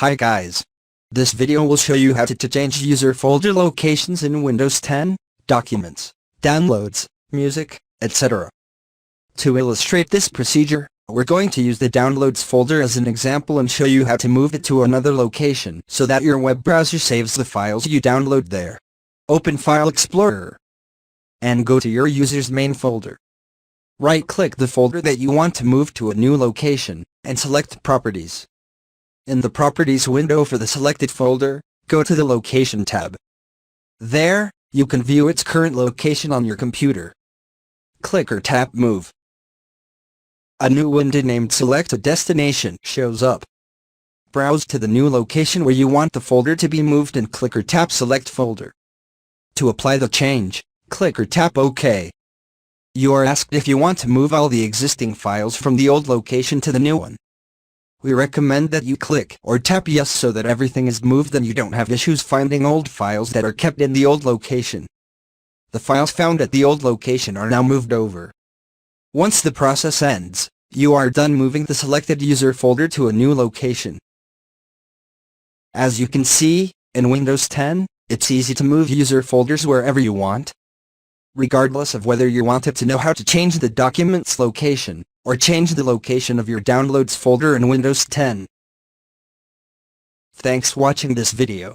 Hi guys. This video will show you how to change user folder locations in Windows 10, Documents, Downloads, Music, etc. To illustrate this procedure, we're going to use the Downloads folder as an example and show you how to move it to another location so that your web browser saves the files you download there. Open File Explorer and go to your user's main folder. Right-click the folder that you want to move to a new location and select Properties. In the Properties window for the selected folder, go to the Location tab. There, you can view its current location on your computer. Click or tap Move. A new window named Select a Destination shows up. Browse to the new location where you want the folder to be moved and click or tap Select Folder. To apply the change, click or tap OK. You are asked if you want to move all the existing files from the old location to the new one. We recommend that you click or tap Yes so that everything is moved and you don't have issues finding old files that are kept in the old location. The files found at the old location are now moved over. Once the process ends, you are done moving the selected user folder to a new location. As you can see, in Windows 10, it's easy to move user folders wherever you want, regardless of whether you wanted to know how to change the document's location, or change the location of your Downloads folder in Windows 10. Thanks for watching this video.